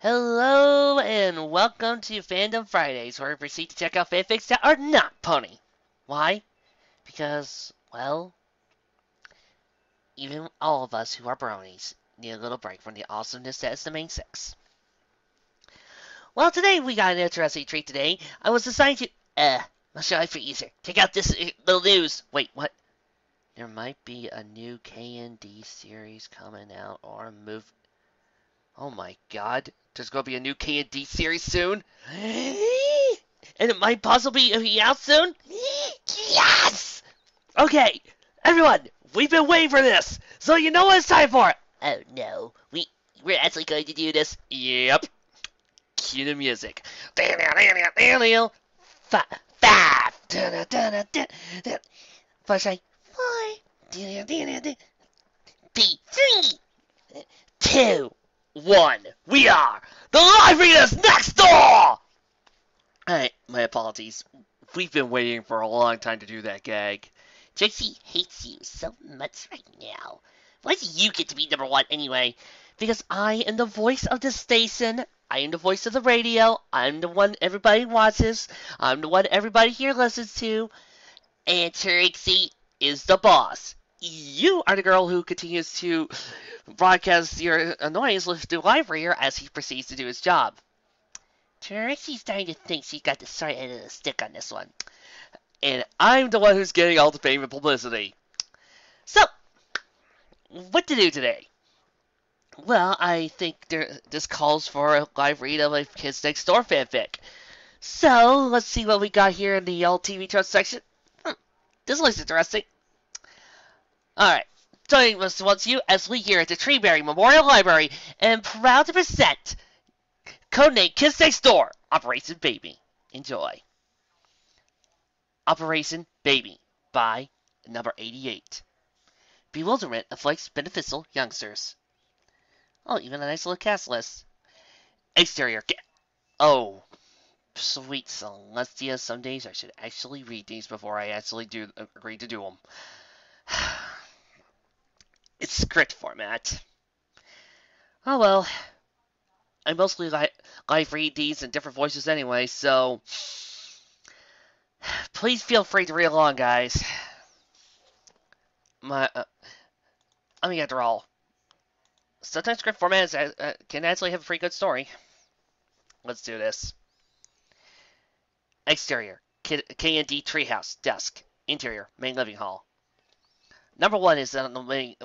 Hello and welcome to Fandom Fridays, where we proceed to check out fanfics that are not pony. Why? Because, well, even all of us who are bronies need a little break from the awesomeness that is the main sex. Well, today we got an interesting treat today. I was assigned to, I'll show you for easier. Check out this little news. Wait, what? There might be a new K&D series coming out or a move. Oh my god, there's gonna be a new K&D series soon? And it might possibly be out soon? Yes! Okay, everyone, we've been waiting for this, so you know what it's time for. Oh no, we're actually going to do this. Yep. Cue the music. Five. Flashlight. 4. 3. 2. 1. We are the live readers next door! Alright, my apologies. We've been waiting for a long time to do that gag. JC hates you so much right now. Why do you get to be number one anyway? Because I am the voice of the station. I am the voice of the radio. I'm the one everybody watches. I'm the one everybody here listens to. And Trixie is the boss. You are the girl who continues to broadcast your annoyance to Live Reader as he proceeds to do his job. Trixie's starting to think she got the short end of the stick on this one. And I'm the one who's getting all the fame and publicity. So, what to do today? Well, I think this calls for a live read of a Kids Next Door fanfic. So, let's see what we got here in the old TV trust section. This looks interesting. Alright, joining us once you as we here at the Treeberry Memorial Library and proud to present codename Kids Next Door, Operation Baby. Enjoy. Operation Baby by number 88. Bewilderment afflicts beneficial youngsters. Oh, even a nice little cast list. Exterior. Oh, sweet Celestia. Some days I should actually read these before I actually agree to do them. It's script format. Oh well. I mostly live read these in different voices anyway, so please feel free to read along, guys. I mean, after all, sometimes script format can actually have a pretty good story. Let's do this. Exterior, K&D Treehouse, desk. Interior, main living hall. Number 1 is on the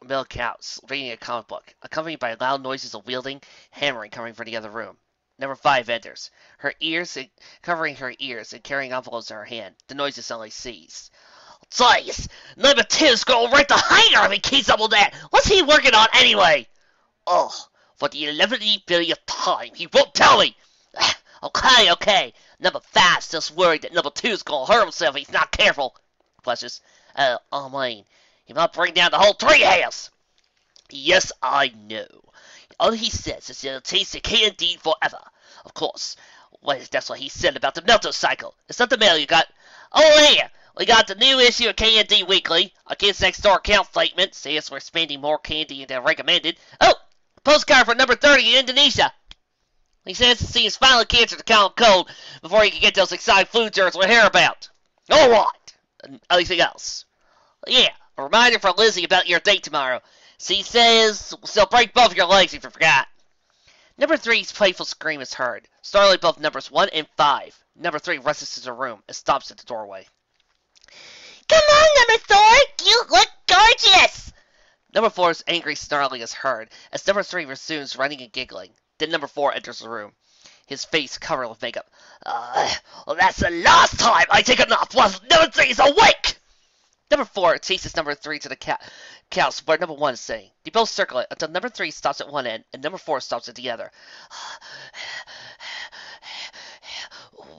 milk house, reading a comic book, accompanied by loud noises of wielding, hammering coming from the other room. Number 5 enters, covering her ears and carrying envelopes in her hand. The noises suddenly cease. Jeez, number 2's going right behind her if he keeps up with that. What's he working on anyway? Oh, for the 11th billionth time, he won't tell me. Okay. Number 5's just worried that number 2's going to hurt himself if he's not careful. Flushes. I mean, he might bring down the whole treehouse. Yes, I know. All he says is it'll taste the K&D forever. Of course. That's what he said about the Melto cycle. It's not the mail you got. Oh, yeah. We got the new issue of K&D Weekly. A Kids Next Door account statement says we're spending more candy than recommended. Oh, a postcard for number 30 in Indonesia. He says to see his final cancer to common cold before he can get those exciting flu germs we hear about. All right. Anything else? Yeah, a reminder for Lizzie about your date tomorrow. She says she'll break both your legs if you forgot. Number 3's playful scream is heard, startling both numbers 1 and 5. Number 3 rushes to the room and stops at the doorway. Come on, number 4! You look gorgeous! Number 4's angry snarling is heard as number 3 resumes running and giggling. Then number 4 enters the room, his face covered with makeup. Well, that's the last time I take a nap while number 3 is awake! Number 4 chases number 3 to the couch where number 1 is sitting. They both circle it until number 3 stops at one end and number 4 stops at the other.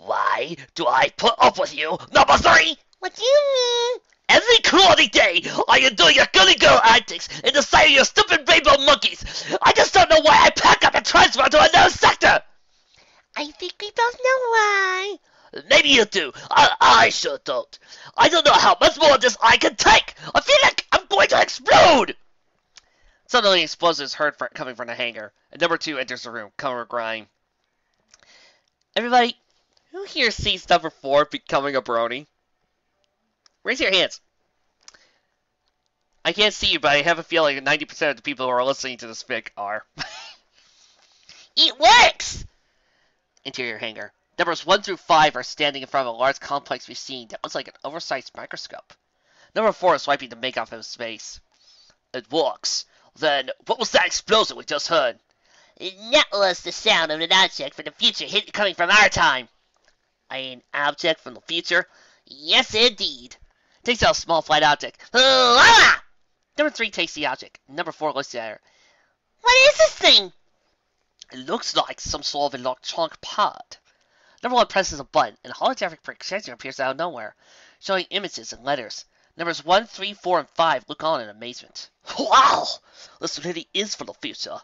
Why do I put up with you, number 3? What do you mean? Every cloudy day, I enjoy your gully girl antics and the sight of your stupid rainbow monkeys. I just don't know why I pack up and transfer to another sector. I think we both know why. Maybe you do. I sure don't. I don't know how much more of this I can take. I feel like I'm going to explode. Suddenly, an explosion is heard coming from the hangar, and number 2 enters the room, covered with grime. Everybody, who here sees number 4 becoming a brony? Raise your hands. I can't see you, but I have a feeling 90% of the people who are listening to this fic are. It works! Interior hangar. Numbers 1 through 5 are standing in front of a large complex machine that looks like an oversized microscope. Number 4 is wiping the make off of his face. It works. Then, what was that explosion we just heard? That was the sound of an object from the future coming from our time. An object from the future? Yes, indeed. Takes out a small flight object. Ah! Number 3 takes the object. Number 4 looks at her. What is this thing? It looks like some sort of electronic pod. Number 1 presses a button, and a holographic projection appears out of nowhere, showing images and letters. Numbers 1, 3, 4, and 5 look on in amazement. Wow! This really is for the future.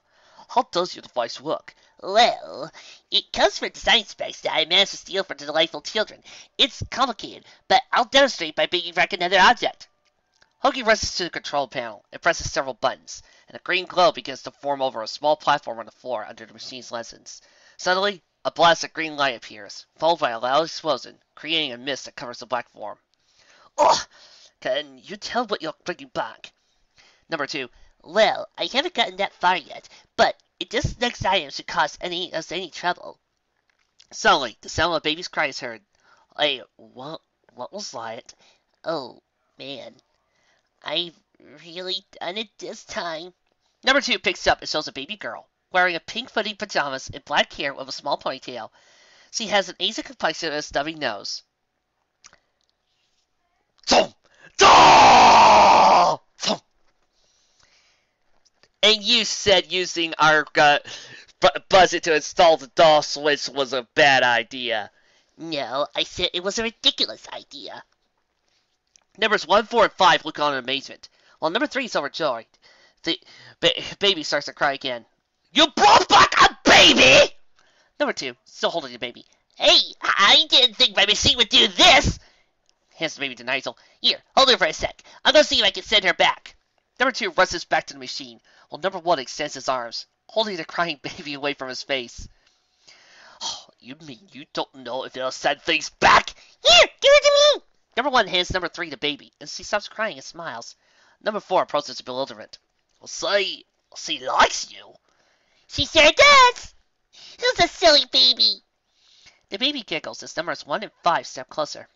How does your device work? Well, it comes from a design specs that I managed to steal from the delightful children. It's complicated, but I'll demonstrate by bringing back another object. Hoagie rushes to the control panel and presses several buttons, and a green glow begins to form over a small platform on the floor under the machine's lessons. Suddenly, a blast of green light appears, followed by a loud explosion, creating a mist that covers the platform. Ugh! Can you tell what you're bringing back? Number 2. Well, I haven't gotten that far yet, but this next item should cause us any trouble. Suddenly, the sound of a baby's cry is heard. Hey, what was that? Oh, man. I've really done it this time. Number 2 picks up and shows a baby girl, wearing a pink footy pajamas and black hair with a small ponytail. She has an Asian complexion and a stubby nose. Thump! Thump! And you said using our budget to install the DAW switch was a bad idea. No, I said it was a ridiculous idea. Numbers 1, 4, and 5 look on in amazement, while number 3 is overjoyed. The baby starts to cry again. You brought back a baby! Number 2, still holding the baby. Hey, I didn't think my machine would do this! Hands the baby to Nigel. Here, hold her for a sec. I'm gonna see if I can send her back. Number 2 rushes back to the machine, while number 1 extends his arms, holding the crying baby away from his face. Oh, you mean you don't know if it'll send things back? Here, give it to me! Number 1 hands number 3 the baby, and she stops crying and smiles. Number 4 approaches in bewilderment. Well, she likes you. She sure does! Who's a silly baby? The baby giggles as numbers 1 and 5 step closer.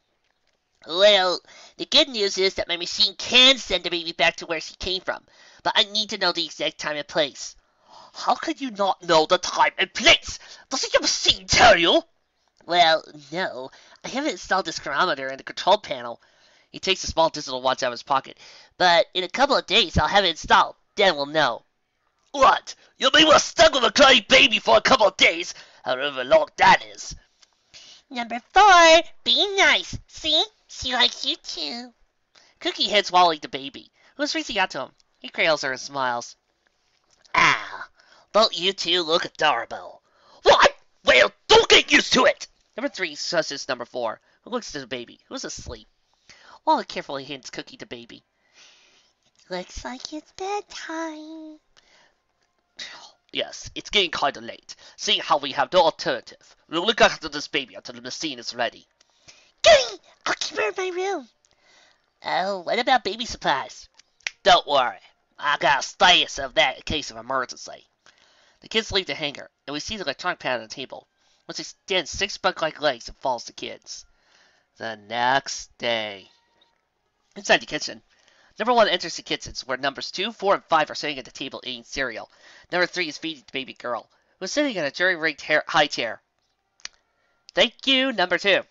Well, the good news is that my machine can send the baby back to where she came from, but I need to know the exact time and place. How could you not know the time and place? Doesn't your machine tell you? Well, no. I haven't installed this chronometer in the control panel. He takes a small digital watch out of his pocket. But in a couple of days, I'll have it installed. Then we'll know. What? You'll be stuck with a crying baby for a couple of days, however long that is. Number 4, be nice. See? She likes you too. Cookie heads swallowing the baby, who's reaching out to him. He cradles her and smiles. Ah, don't you two look adorable? What? Well, don't get used to it! Number 3 shushes number 4, who looks at the baby, who's asleep. Wally carefully hands Cookie the baby. Looks like it's bedtime. Yes, it's getting kinda late, seeing how we have no alternative. We'll look after this baby until the machine is ready. Goody! I'll keep her in my room. Oh, what about baby supplies? Don't worry. I got a status of that in case of emergency. The kids leave the hangar, and we see the electronic pad on the table, which extends 6 bug-like legs and follows the kids. The next day. Inside the kitchen, number 1 enters the kitchen, where numbers 2, 4, and 5 are sitting at the table eating cereal. Number 3 is feeding the baby girl, who is sitting in a jury-rigged high chair. Thank you, number 2.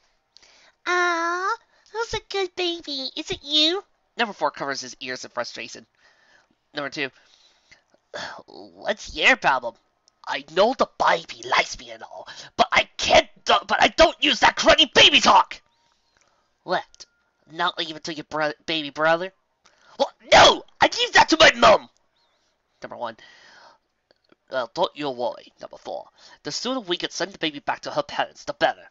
Ah, who's a good baby? Is it you? Number 4 covers his ears in frustration. Number 2. What's your problem? I know the baby likes me and all, but I don't use that cruddy baby talk! What? Not even to your baby brother? Well, no! I give that to my mum! Number 1. Don't you worry, number 4. The sooner we can send the baby back to her parents, the better.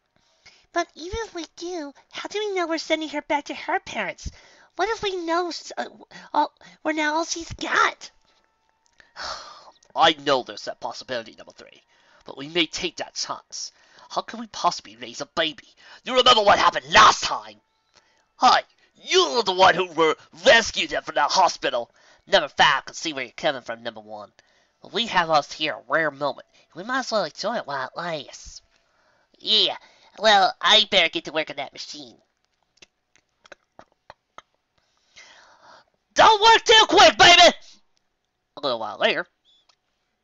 But even if we do, how do we know we're sending her back to her parents? What if we know we're now all she's got? I know there's that possibility, number three, but we may take that chance. How can we possibly raise a baby? You remember what happened last time? Hi, you're the one who rescued him from that hospital. Number five can see where you're coming from, number one. But we have us here a rare moment. We might as well enjoy it while it lasts. Yeah, well, I better get to work on that machine. Don't work too quick, baby! A little while later,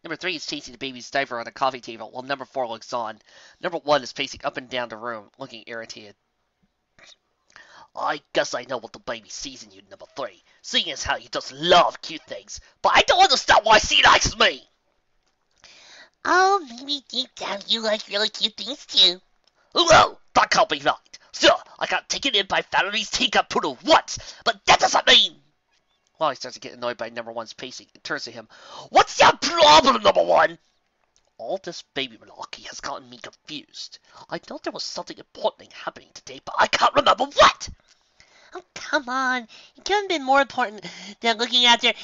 number three is chasing the baby's diaper on the coffee table while number four looks on. Number one is pacing up and down the room, looking irritated. I guess I know what the baby sees in you, number three, seeing as how you just love cute things, but I don't understand why she likes me! Oh, maybe deep down you like really cute things too. Well, that can't be right. Sure, I got taken in by Valerie's teacup poodle once, but that doesn't mean... Molly starts to get annoyed by number one's pacing and turns to him. What's your problem, number one? All this baby malarkey has gotten me confused. I thought there was something important happening today, but I can't remember what! Oh, come on. It couldn't have been more important than looking after Nigel!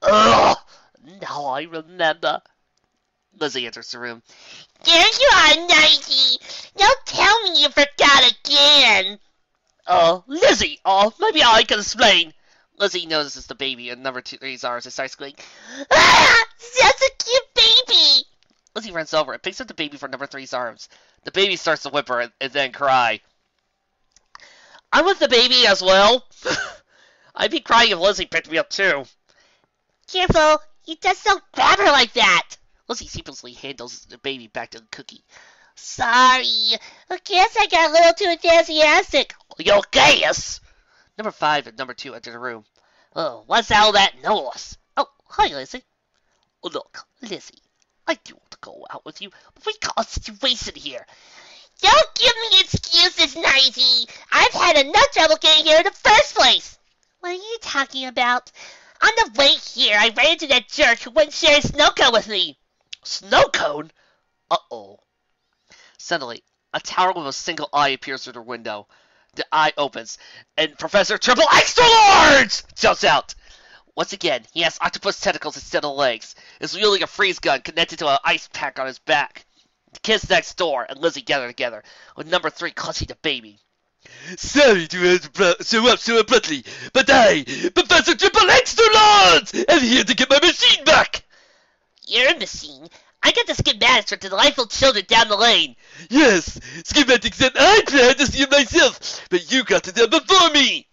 Ugh! Now I remember. Lizzie enters the room. There you are, Nigel! Don't tell me you forgot again! Lizzie! Maybe I can explain. Lizzie notices the baby in number three's arms and starts screaming, Ah! That's a cute baby! Lizzie runs over and picks up the baby from number three's arms. The baby starts to whimper and then cry. I'm with the baby as well. I'd be crying if Lizzie picked me up too. Careful! You just don't grab her like that! Lizzie sheepishly handles the baby back to the cookie. Sorry. I guess I got a little too enthusiastic. You guess? Number five and number two enter the room. Oh, what's all that noise? Oh, hi, Lizzie. Look, Lizzie, I do want to go out with you, but we got a situation here. Don't give me excuses, Nicey. I've had enough trouble getting here in the first place. What are you talking about? On the way here, I ran into that jerk who wouldn't share his snow cone with me. Snow cone? Uh-oh. Suddenly, a tower with a single eye appears through the window. The eye opens, and Professor Triple Extra Large jumps out. Once again, he has octopus tentacles instead of legs. He's wielding a freeze gun connected to an ice pack on his back. The kids next door and Lizzie gather together, with number three clutching the baby. Sorry to show up so abruptly, but I, Professor Triple Extra Large, am here to get my machine back. You're a machine. I got the schematics for delightful children down the lane. Yes, schematics that I planned to see myself, but you got to them before me.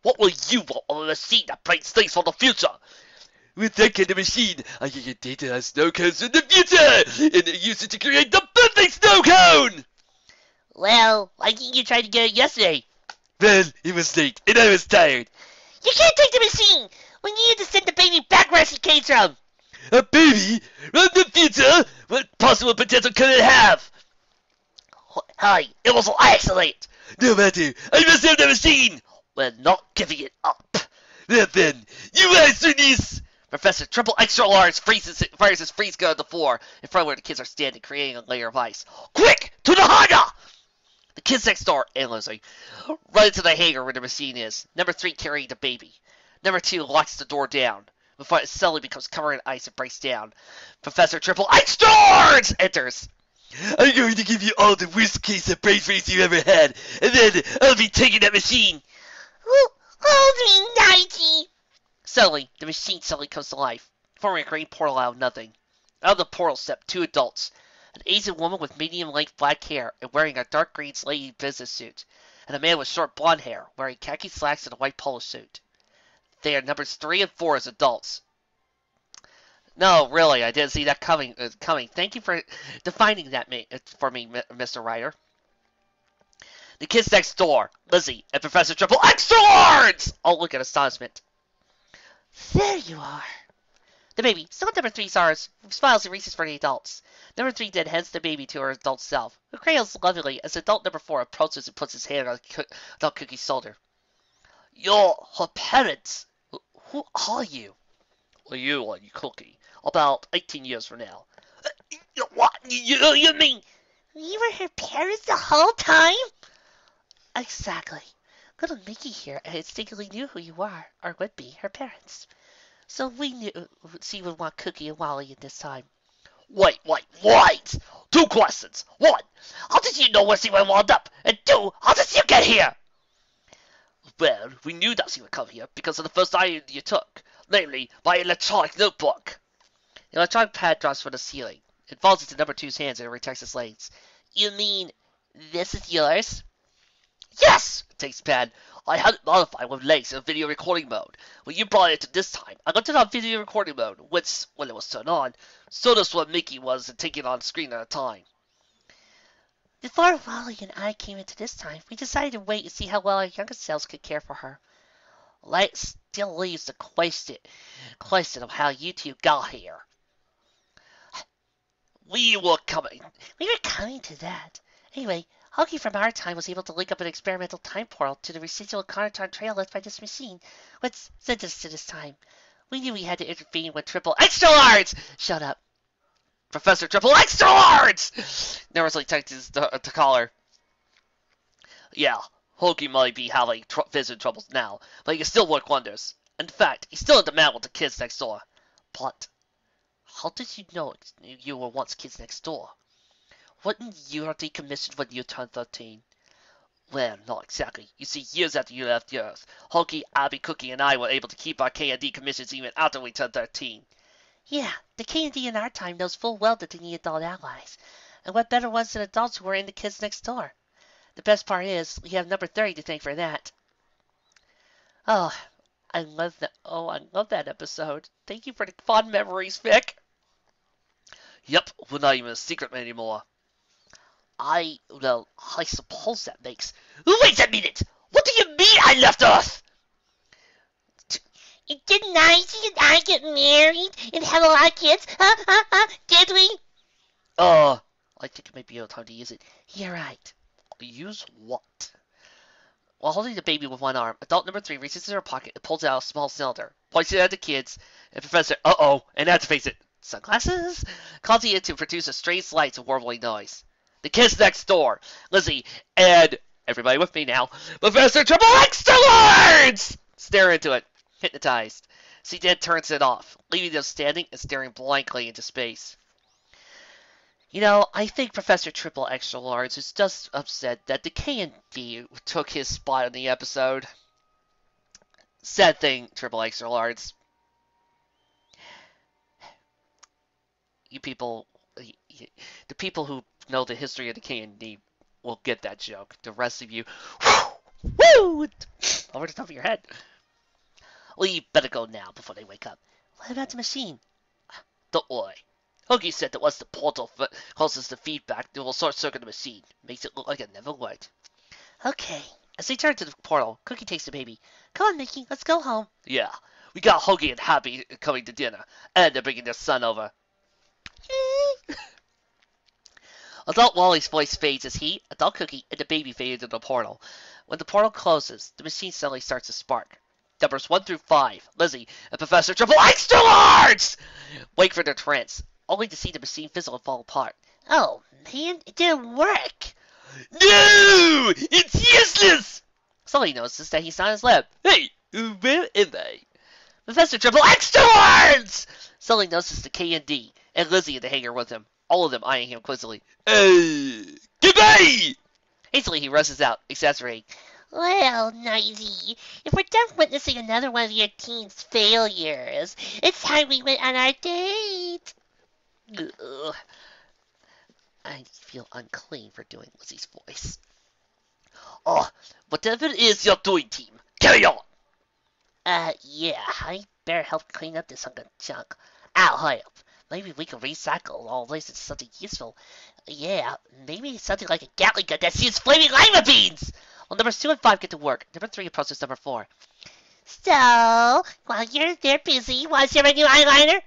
What will you want on a machine that brings things from the future? With that kind of machine, I can get data on snow cones in the future, and use it to create the perfect snow cone! Well, why didn't you try to get it yesterday? Well, it was late, and I was tired. You can't take the machine! We needed to send the baby back where she came from! A baby? From the future? What possible potential could it have? Hi, it was an accident. No matter, I must have the machine. We're not giving it up. Well then, you answer this! Professor Triple Extra Large fires his freeze gun on the floor in front of where the kids are standing, creating a layer of ice. Quick! To the hangar! The kids next door and Lizzie run into the hangar where the machine is. Number three carrying the baby. Number two locks the door down before it suddenly becomes covered in ice and breaks down. Professor Triple Extra Large enters. I'm going to give you all the worst case of brain freeze you ever had, and then I'll be taking that machine. Hold me, Nike! Suddenly, the machine suddenly comes to life, forming a green portal out of nothing. Out of the portal step two adults, an Asian woman with medium-length black hair and wearing a dark green lady business suit, and a man with short blonde hair wearing khaki slacks and a white polo suit. They are numbers 3 and 4 as adults. No, really, I didn't see that coming. Thank you for defining that for me, Mr. Ryder. The kids next door, Lizzie and Professor Triple Extra Large, all look in astonishment. There you are. The baby, still at number 3 stars, smiles and reaches for the adults. Number 3 then hands the baby to her adult self, who cradles lovingly as adult number 4 approaches and puts his hand on adult Cookie's shoulder. You're her parents. Who are you? Well, you are Cookie. About 18 years from now. What? You mean we were her parents the whole time? Exactly. Little Mickey here instinctively knew who you are, or would be, her parents. So we knew she would want Cookie and Wally at this time. Wait! 2 questions. 1, how did you know where she would wound up? And 2, how did you get here? Well, we knew that she would come here because of the first item you took, namely my electronic notebook. The electronic pad drops from the ceiling. It falls into number two's hands and it retracts his legs. You mean this is yours? Yes! Takes the pad. I had it modified with legs in video recording mode. When you brought it to this time, I left it on video recording mode, which, when it was turned on, so does what Mickey was and taking it on screen at a time. Before Wally and I came into this time, we decided to wait and see how well our younger selves could care for her. Light still leaves the question of how you two got here. We were coming to that. Anyway, Huggy from our time was able to link up an experimental time portal to the residual Carnotaur trail left by this machine, which sent us to this time. We knew we had to intervene when Triple Extra Large! Shut up. Professor Triple Extra Large! Nervously texted to caller. Yeah, Huggy might be having vision troubles now, but he can still work wonders. In fact, he's still in demand with the kids next door. But how did you know you were once kids next door? Wasn't you decommissioned when you turned 13? Well, not exactly. You see, years after you left the Earth, Hulky, Abby, Cookie, and I were able to keep our K&D commissions even after we turned 13. Yeah, the K&D in our time knows full well that they need adult allies. And what better ones than adults who are in the kids next door? The best part is, we have number 30 to thank for that. Oh, I love that episode. Thank you for the fond memories, Vic. Yep, we're not even a secret anymore. I suppose that makes... Wait a minute! What do you mean I left Earth? Didn't Nicey and I get married and have a lot of kids? Did we? I think it might be a time to use it. You're right. Use what? While holding the baby with one arm, adult number 3 reaches into her pocket and pulls out a small cylinder, points it at the kids, and Professor, and activates it. Sunglasses? Causing it to produce a strange light and warbling noise. The kids next door, Lizzie, and everybody with me now, Professor Triple Extra Large! Stare into it, hypnotized. She then turns it off, leaving them standing and staring blankly into space. You know, I think Professor Triple Extra Large is just upset that the K&D took his spot in the episode. Sad thing, Triple Extra Large. You people, the people who know the history of the K&D will get that joke. The rest of you, woo, over the top of your head. Well, you better go now before they wake up. What about the machine? Don't worry. Huggy said that once the portal causes the feedback, it will short-circuit the machine. Makes it look like it never worked. Okay. As they turn to the portal, Cookie takes the baby. Come on, Mickey, let's go home. Yeah, we got Huggy and Happy coming to dinner, and they're bringing their son over. Adult Wally's voice fades as he, Adult Cookie, and the baby fade into the portal. When the portal closes, the machine suddenly starts to spark. Numbers 1 through 5, Lizzie, and Professor Triple Extra Large! Wait for their trance, only to see the machine fizzle and fall apart. Oh, man, it didn't work. No! It's useless! Somebody notices that he's on his lab. Hey, where am I? Professor Triple Extra Large! Somebody notices the K&D, and Lizzie in the hangar with him, all of them eyeing him quizzically. Goodbye! Hastily he rushes out, exasperating. Well, Nicey, if we're done witnessing another one of your teen's failures, it's time we went on our date. Ugh. I feel unclean for doing Lizzie's voice. Oh, whatever it is you're doing, team, carry on! Yeah, I better help clean up this hunk of junk. I'll help. Maybe we can recycle all this into something useful. Yeah, maybe something like a Gatling gun that shoots flaming lima beans! Well, numbers 2 and 5 get to work. Number 3 approaches number 4. So, while you're there busy, want to see my new eyeliner?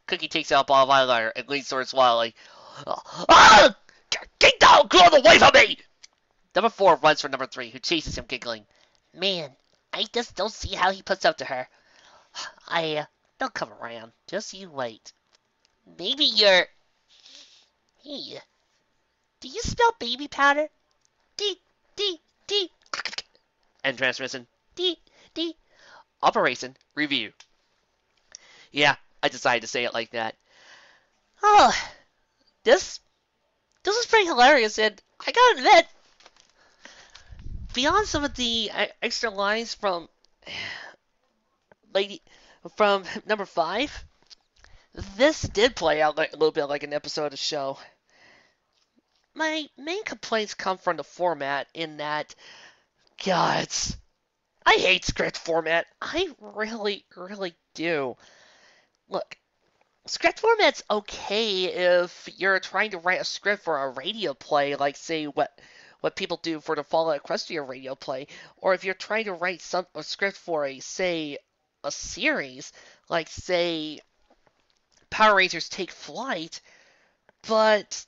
Cookie takes out a ball of eyeliner and leans towards Wildly. Ah! Get down, clone away from me! Number 4 runs for number 3, who chases him, giggling. Man, I just don't see how he puts up to her. They'll come around. Just you wait. Maybe you're... Hey, do you smell baby powder? D. End transmission. D. Operation Review. Yeah, I decided to say it like that. Oh, this this is pretty hilarious, and I gotta admit, Beyond some of the extra lines lady from number 5, this did play out like a little bit like an episode of the show. My main complaints come from the format in that, God, I hate script format. I really, really do. Look, script format's okay if you're trying to write a script for a radio play, like say what people do for the Fallout Equestria radio play, or if you're trying to write a script for a series, like say Power Rangers Take Flight, but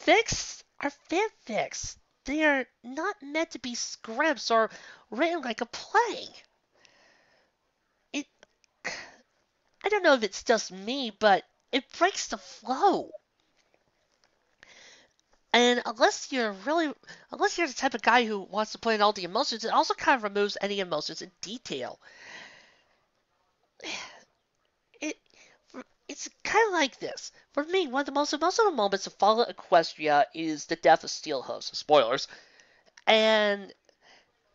fics are fanfics. They are not meant to be scripts or written like a play. It I don't know if it's just me, but it breaks the flow. And unless you're the type of guy who wants to put in all the emotions, it also kind of removes any emotions in detail. It, it's kind of like this. For me, one of the most emotional moments of Fallout Equestria is the death of Steelhost. Spoilers. And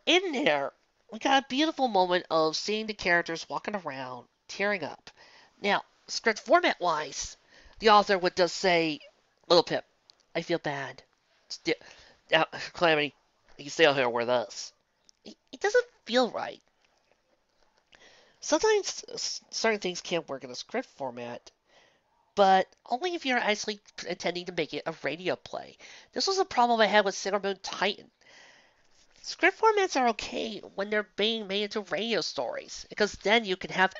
in there, we got a beautiful moment of seeing the characters walking around, tearing up. Now, script format wise, the author would just say, Little Pip, I feel bad. Now, Calamity, you can stay out here with us. It doesn't feel right. Sometimes certain things can't work in a script format, but only if you're actually intending to make it a radio play. This was a problem I had with Sailor Moon Titan. Script formats are okay when they're being made into radio stories, because then you can have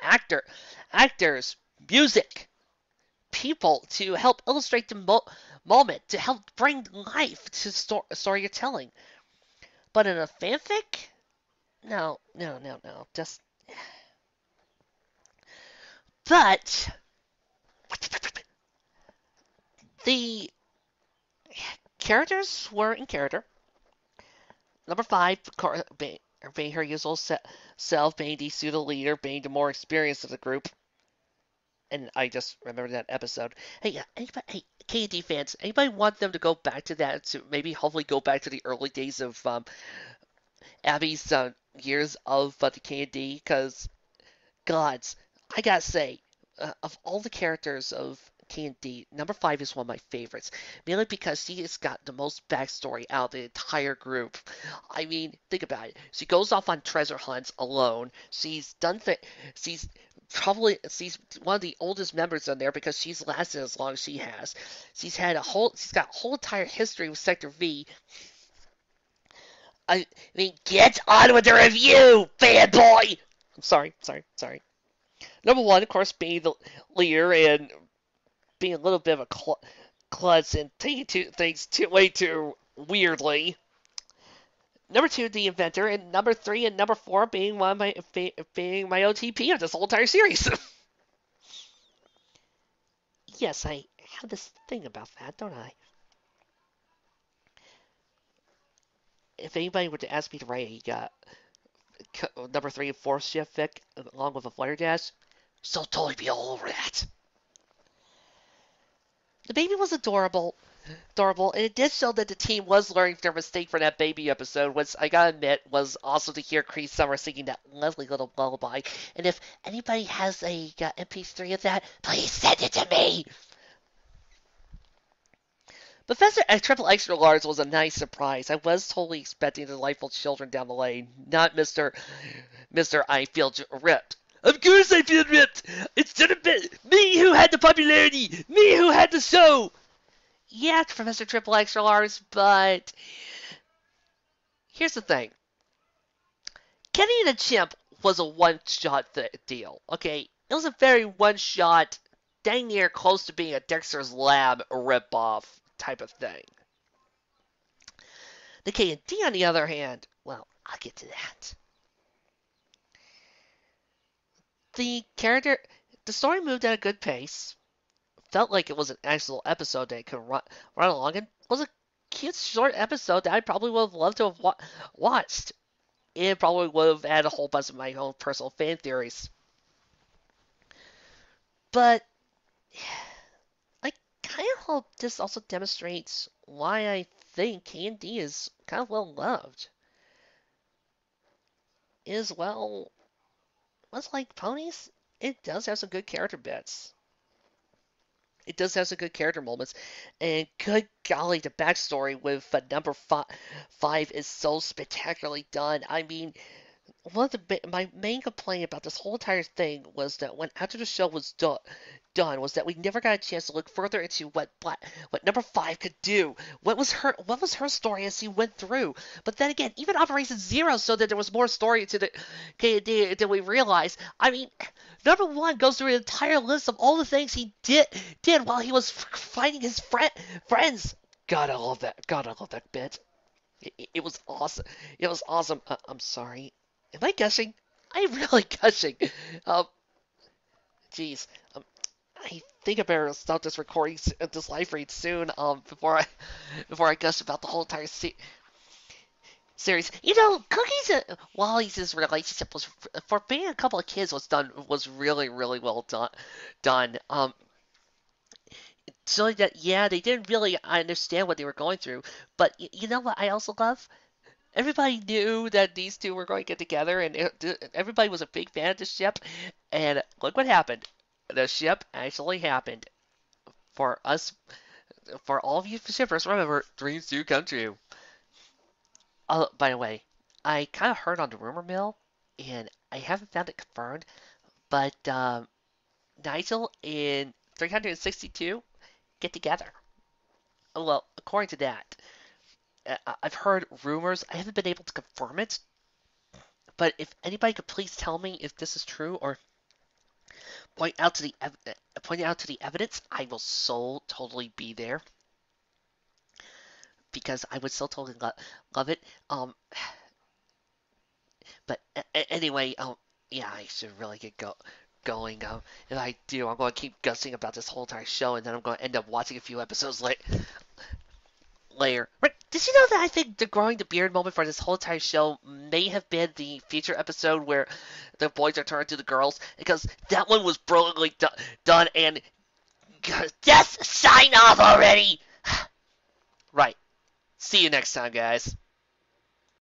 actors, music, people to help illustrate the moment, to help bring life to story you're telling. But in a fanfic, no. Just but the characters were in character. Number 5, being her usual self, being the pseudo leader, being the more experienced of the group. And I just remembered that episode. Hey, hey, K&D fans, anybody want them to go back to that? To maybe hopefully go back to the early days of Abby's years of the K&D? Because, gods, I gotta say, of all the characters of K&D, number 5 is one of my favorites, mainly because she has got the most backstory out of the entire group. I mean, think about it. She goes off on treasure hunts alone. She's one of the oldest members in there because she's lasted as long as she has. She's got a whole entire history with Sector V. I mean, get on with the review, fanboy! I'm sorry. Number 1, of course, being the leader and being a little bit of a klutz and taking things way too weirdly. Number 2, the inventor, and number 3 and number 4 being one of my being my OTP of this whole entire series. Yes, I have this thing about that, don't I? If anybody were to ask me to write a number 3 and 4 shift fic along with a flare dash, so totally be all over that. The baby was adorable, and it did show that the team was learning from their mistake for that baby episode, which I gotta admit was awesome to hear Cree Summer singing that lovely little lullaby. And if anybody has a MP3 of that, please send it to me. Professor Triple Extra Large was a nice surprise. I was totally expecting delightful children down the lane, not Mr. I Feel Ripped. Of course I feel ripped! It's me who had the popularity! Me who had the show! Yeah, Professor Triple Extra Large, but here's the thing. Kenny the Chimp was a one-shot deal, okay? It was a very one-shot, dang near close to being a Dexter's Lab ripoff type of thing. The K&D, on the other hand, well, I'll get to that. The story moved at a good pace. Felt like it was an actual episode that could run along, and was a cute short episode that I probably would have loved to have watched. It probably would have had a whole bunch of my own personal fan theories. But I kind of hope this also demonstrates why I think K&D is kind of well loved. Is well, much like ponies, it does have some good character bits. It does have some good character moments, and good golly, the backstory with number five is so spectacularly done. I mean, one of my main complaint about this whole entire thing was that when after the show was done was that we never got a chance to look further into what number five could do. What was her story as he went through? But then again, even Operation Zero showed that there was more story to the KD than we realized. I mean, number one goes through an entire list of all the things he did while he was fighting his friends. Gotta love that. Gotta love that bit. It was awesome. It was awesome. I'm sorry. Am I gushing? I'm really gushing. Um, Jeez. I think I better stop this recording, this live read soon. Before I gush about the whole entire series. You know, Cookies and Wally's relationship was, for being a couple of kids, was really really well done. So that yeah, they didn't really understand what they were going through, but you know what I also love? Everybody knew that these two were going to get together, and everybody was a big fan of the ship. And look what happened. The ship actually happened. For us, for all of you shippers, remember, dreams do come true. By the way, I kind of heard on the rumor mill, and I haven't found it confirmed, but Nigel and 362 get together. Oh, well, according to that, I've heard rumors. I haven't been able to confirm it, but if anybody could please tell me if this is true or point out to the evidence, I will so totally be there because I would so totally love it. But anyway, yeah, I should really get going. If I do, I'm going to keep gushing about this whole entire show, and then I'm going to end up watching a few episodes later. Right? Did you know that I think the growing the beard moment for this whole entire show may have been the feature episode where the boys are turned to the girls? Because that one was brilliantly done, and Just sign off already! right. See you next time, guys.